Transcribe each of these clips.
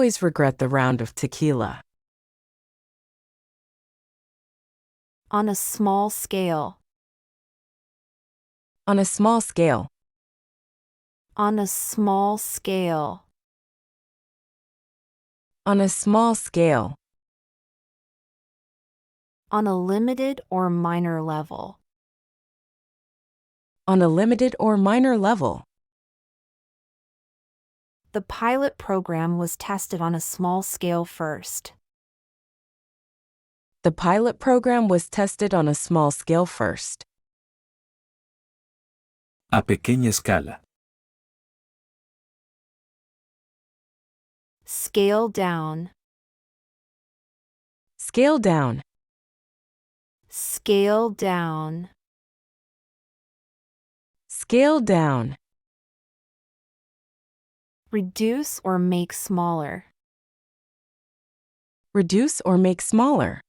always regret the round of tequila. On a small scale. On a small scale. On a small scale. On a small scale. On a limited or minor level. On a limited or minor level. The pilot program was tested on a small scale first. The pilot program was tested on a small scale first. A pequeña escala. Scale down. Scale down. Scale down. Scale down. Reduce or make smaller. Reduce or make smaller.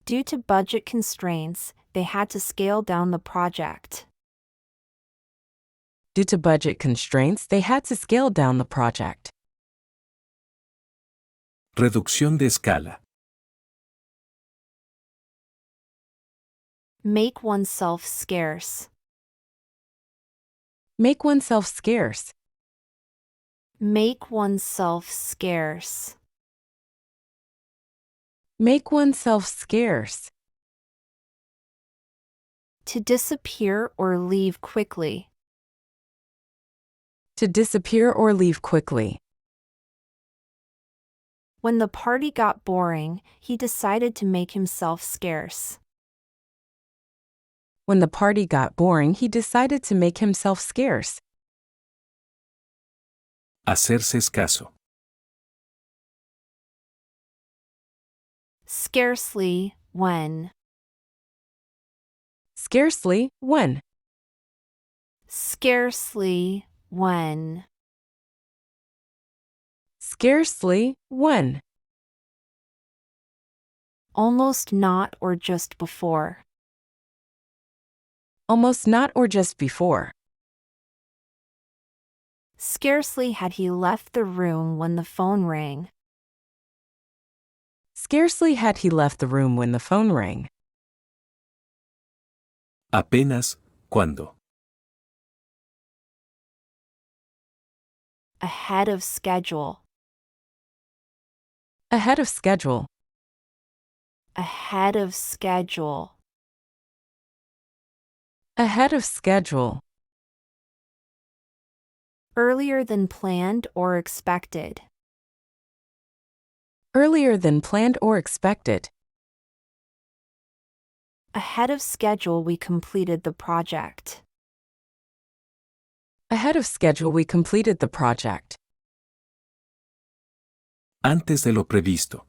Due to budget constraints, they had to scale down the project. Due to budget constraints, they had to scale down the project. Reducción de escala. Make oneself scarce. Make oneself scarce. Make oneself scarce. Make oneself scarce. To disappear or leave quickly. To disappear or leave quickly. When the party got boring, he decided to make himself scarce. When the party got boring, he decided to make himself scarce. Hacerse escaso. Scarcely, when. Scarcely, when. Scarcely, when. Scarcely, when. Almost not or just before. Almost not or just before. Scarcely had he left the room when the phone rang. Scarcely had he left the room when the phone rang. Apenas, cuando. Ahead of schedule. Ahead of schedule. Ahead of schedule. Ahead of schedule. Earlier than planned or expected. Earlier than planned or expected. Ahead of schedule we completed the project. Ahead of schedule we completed the project. Antes de lo previsto.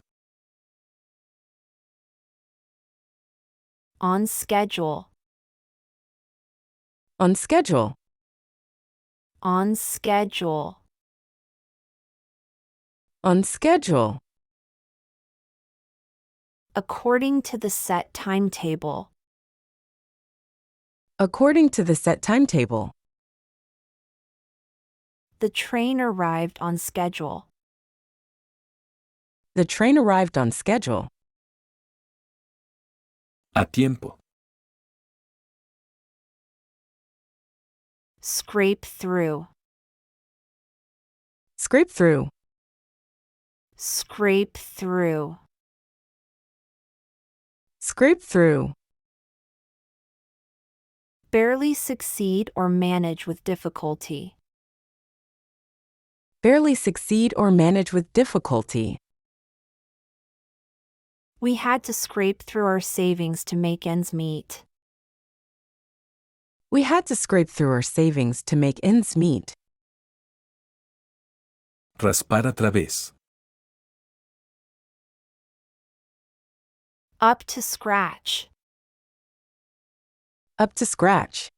On schedule. On schedule. On schedule. On schedule. According to the set timetable. According to the set timetable. The train arrived on schedule. The train arrived on schedule. A tiempo. Scrape through. Scrape through. Scrape through. Scrape through. Barely succeed or manage with difficulty. Barely succeed or manage with difficulty. We had to scrape through our savings to make ends meet. We had to scrape through our savings to make ends meet. Raspar a través. Up to scratch. Up to scratch.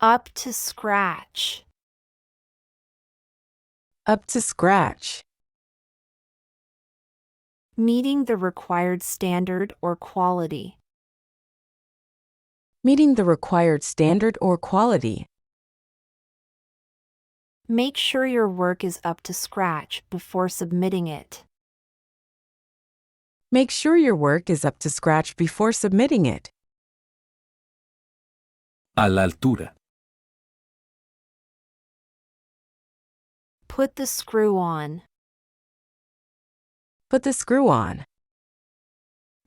Up to scratch. Up to scratch. Meeting the required standard or quality. Meeting the required standard or quality. Make sure your work is up to scratch before submitting it. Make sure your work is up to scratch before submitting it. A la altura. Put the screw on. Put the screw on.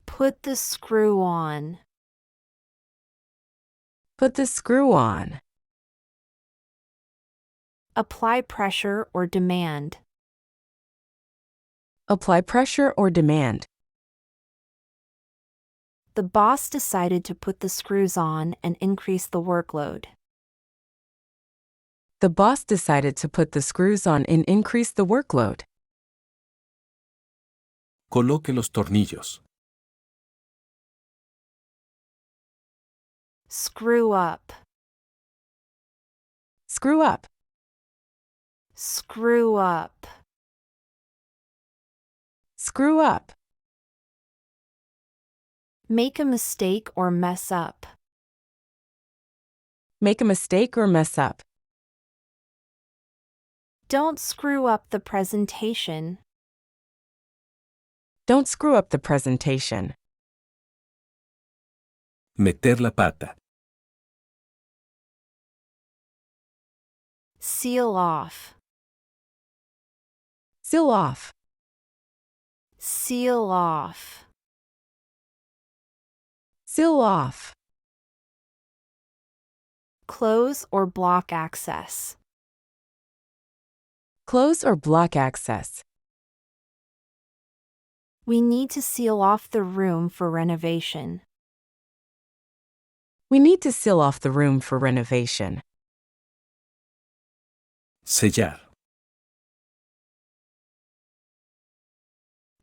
Put the screw on. Put the screw on. Apply pressure or demand. Apply pressure or demand. The boss decided to put the screws on and increase the workload. The boss decided to put the screws on and increase the workload. Coloque los tornillos. Screw up. Screw up. Screw up. Screw up. Make a mistake or mess up. Make a mistake or mess up. Don't screw up the presentation. Don't screw up the presentation. Meter la pata. Seal off. Seal off. Seal off. Seal off. Close or block access. Close or block access. We need to seal off the room for renovation. We need to seal off the room for renovation. Sellar.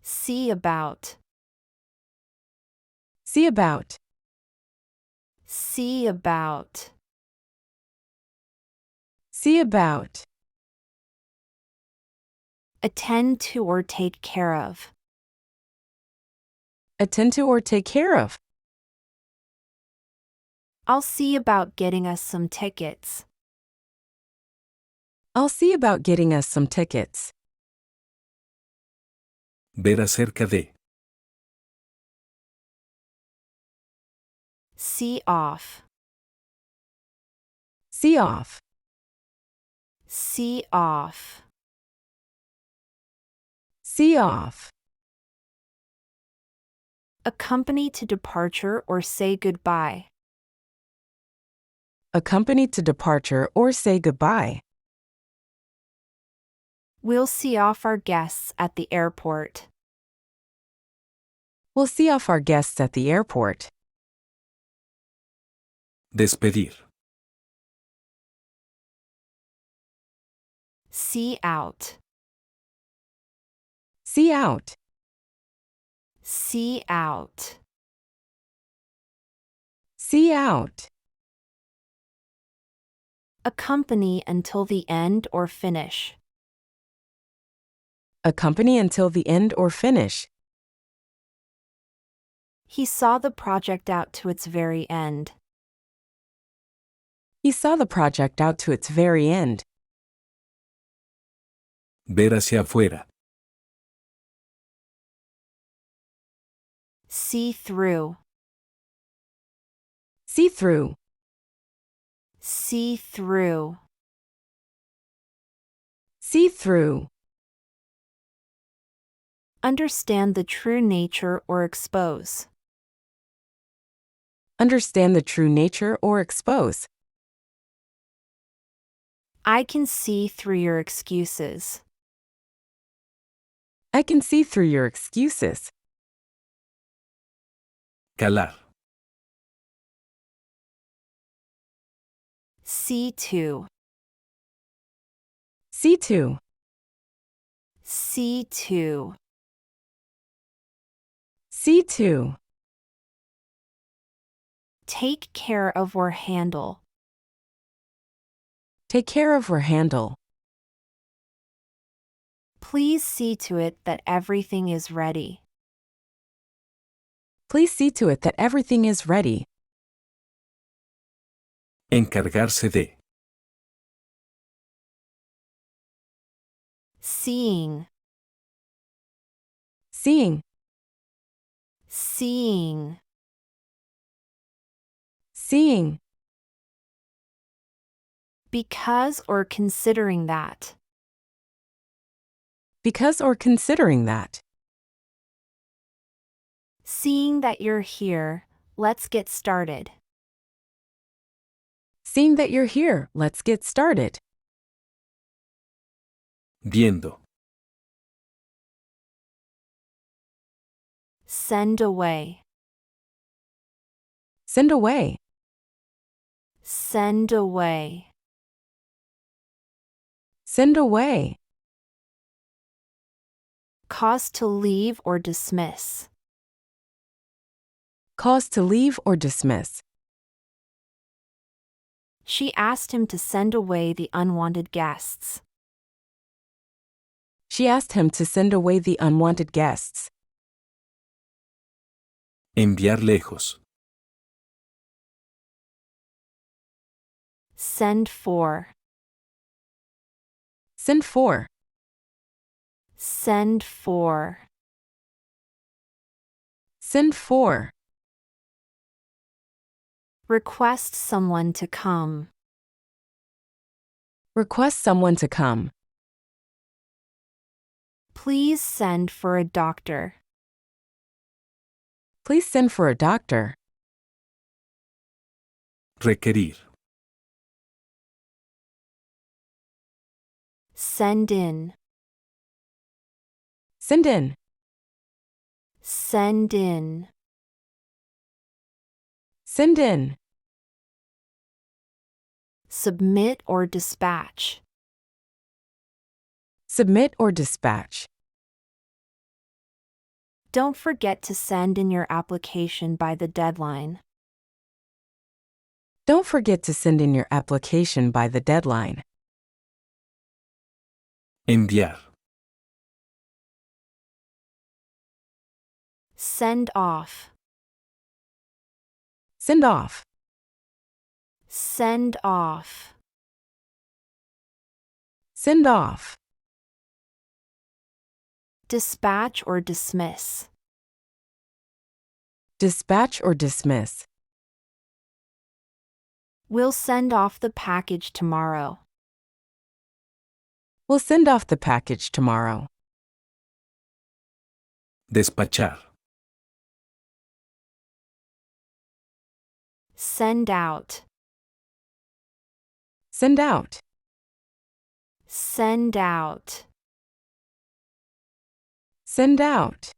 See about. See about. See about. See about. Attend to or take care of. Attend to or take care of. I'll see about getting us some tickets. I'll see about getting us some tickets. Ver acerca de. See off. See off. See off. See off. Accompany to departure or say goodbye. Accompany to departure or say goodbye. We'll see off our guests at the airport. We'll see off our guests at the airport. Despedir. See out. See out. See out. See out. Accompany until the end or finish. Accompany until the end or finish. He saw the project out to its very end. He saw the project out to its very end. Ver hacia afuera. See through. See through. See through. See through. Understand the true nature or expose. Understand the true nature or expose. I can see through your excuses. I can see through your excuses. Calar. See to. See to. See to. See to. Take care of or handle. Take care of or handle. Please see to it that everything is ready. Please see to it that everything is ready. Encargarse de. seeing, seeing, seeing, seeing, because or considering that, because or considering that. seeing that you're here, let's get started. Seeing that you're here, let's get started. Viendo. Send away, Send away, send away, send away. cause to leave or dismiss, Cause to leave or dismiss. she asked him to send away the unwanted guests. She asked him to send away the unwanted guests. Enviar lejos. Send for, Send for, send for, send for. request someone to come, Request someone to come. please send for a doctor. Please send for a doctor. Requerir. Send in, Send in, send in, send in. submit or dispatch, Submit or dispatch. don't forget to send in your application by the deadline. Don't forget to send in your application by the deadline. Enviar. Send off, Send off, send off, send off. dispatch or dismiss, Dispatch or dismiss. we'll send off the package tomorrow. We'll send off the package tomorrow. Despachar. Send out, Send out, send out, send out.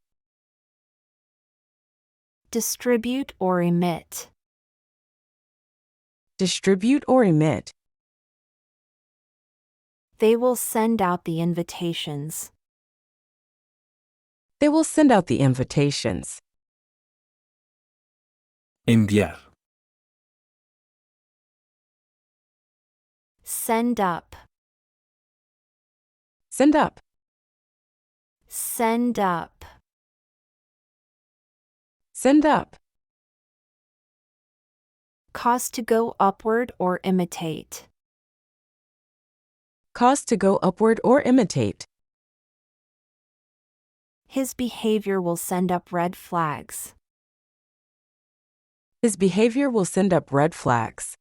distribute or emit, Distribute or emit. they will send out the invitations. They will send out the invitations. Enviar. Send up, Send up, send up, send up. cause to go upward or imitate, Cause to go upward or imitate. his behavior will send up red flags. His behavior will send up red flags.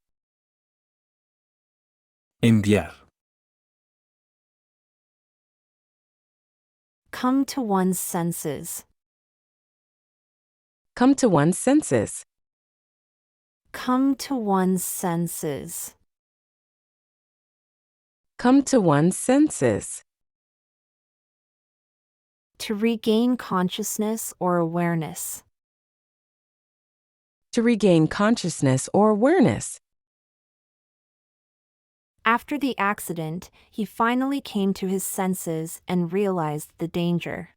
Enviar. Come to one's senses, Come to one's senses. come to one's senses, Come to one's senses. to regain consciousness or awareness, To regain consciousness or awareness. after the accident, he finally came to his senses and realized the danger.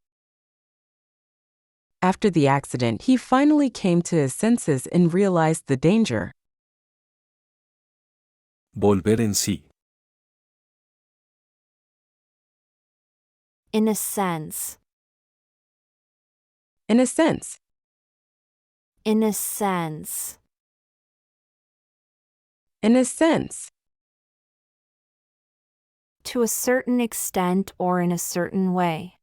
After the accident, he finally came to his senses and realized the danger. Volver en sí. In a sense, In a sense, in a sense, in a sense. To a certain extent or in a certain way.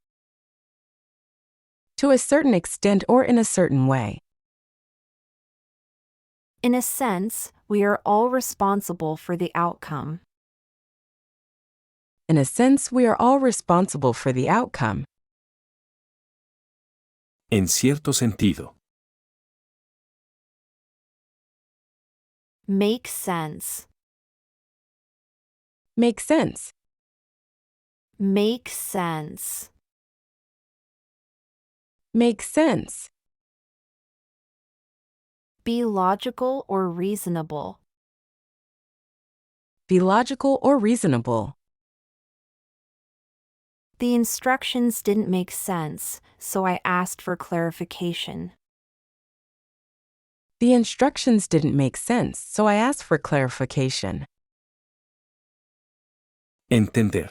To a certain extent or in a certain way. In a sense, we are all responsible for the outcome. In a sense, we are all responsible for the outcome. En cierto sentido. Make sense. Make sense. Make sense. Make sense. Be logical or reasonable. Be logical or reasonable. The instructions didn't make sense, so I asked for clarification. The instructions didn't make sense, so I asked for clarification. Entender.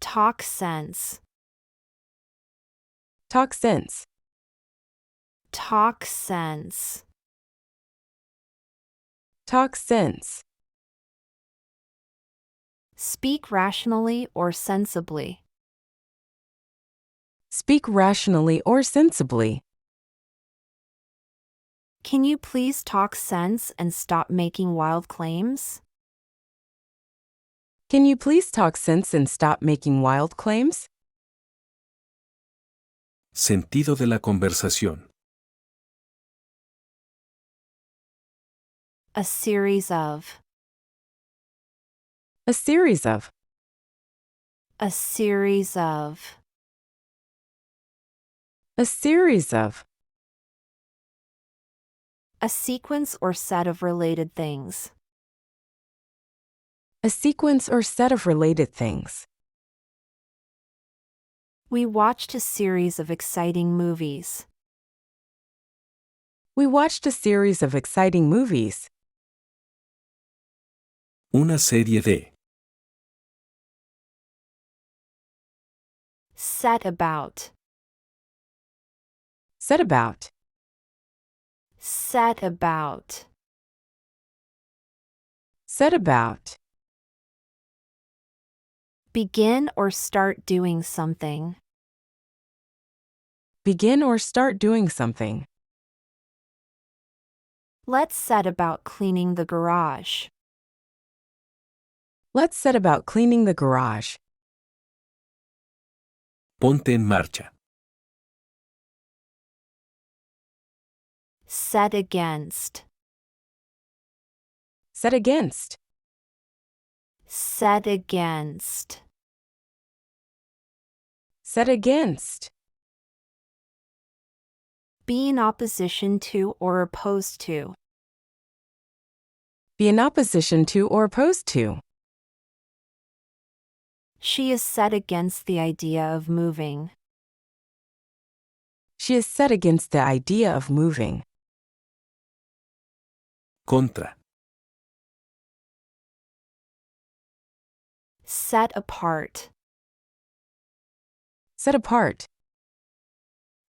Talk sense. Talk sense. Talk sense. Talk sense. Speak rationally or sensibly. Speak rationally or sensibly. Can you please talk sense and stop making wild claims? Can you please talk sense and stop making wild claims? Sentido de la conversación. A series of. A series of. A series of. A series of. A sequence or set of related things. A sequence or set of related things. We watched a series of exciting movies. We watched a series of exciting movies. Una serie de. Set about. Set about. Set about. Set about. Begin or start doing something. Begin or start doing something. Let's set about cleaning the garage. Let's set about cleaning the garage. Ponte en marcha. Set against. Set against. Set against. Set against. Be in opposition to or opposed to. Be in opposition to or opposed to. She is set against the idea of moving. She is set against the idea of moving. Contra. Set apart. Set apart.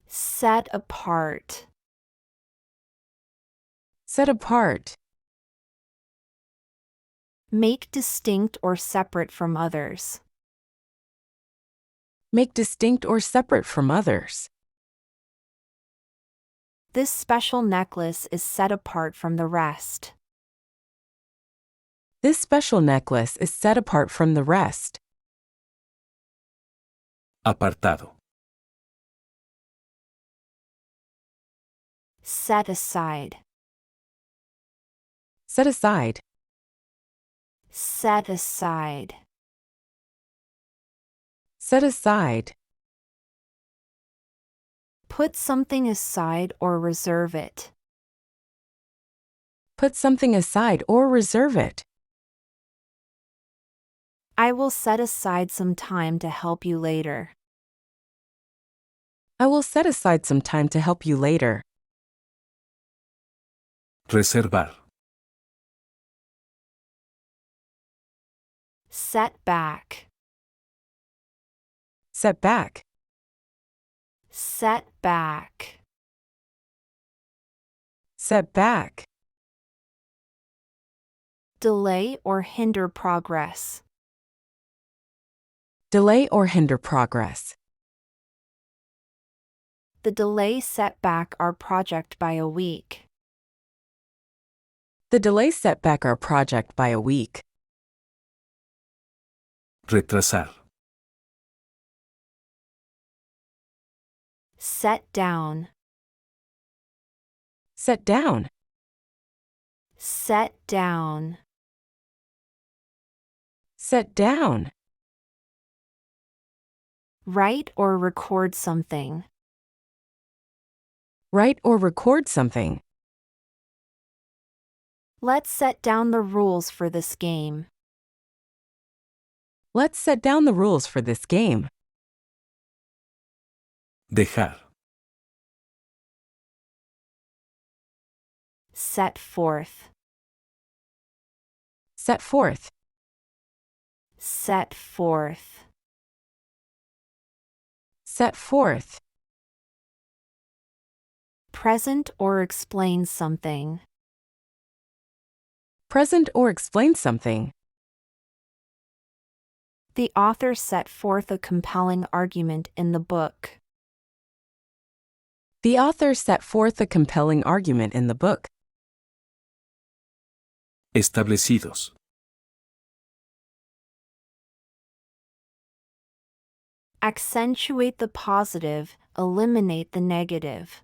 Set apart. Set apart. Make distinct or separate from others. Make distinct or separate from others. This special necklace is set apart from the rest. This special necklace is set apart from the rest. Apartado. Set aside. Set aside. Set aside. Set aside. Put something aside or reserve it. Put something aside or reserve it. I will set aside some time to help you later. I will set aside some time to help you later. Reservar. Set back. Set back. Set back. Set back. Delay or hinder progress. Delay or hinder progress. The delay set back our project by a week. The delay set back our project by a week. Retrasar. Set down. Set down. Set down. Set down. Write or record something. Write or record something. Let's set down the rules for this game. Let's set down the rules for this game. Dejar. Set forth. Set forth. Set forth. Set forth. Present or explain something. Present or explain something. The author set forth a compelling argument in the book. The author set forth a compelling argument in the book. Establecidos. Accentuate the positive, eliminate the negative.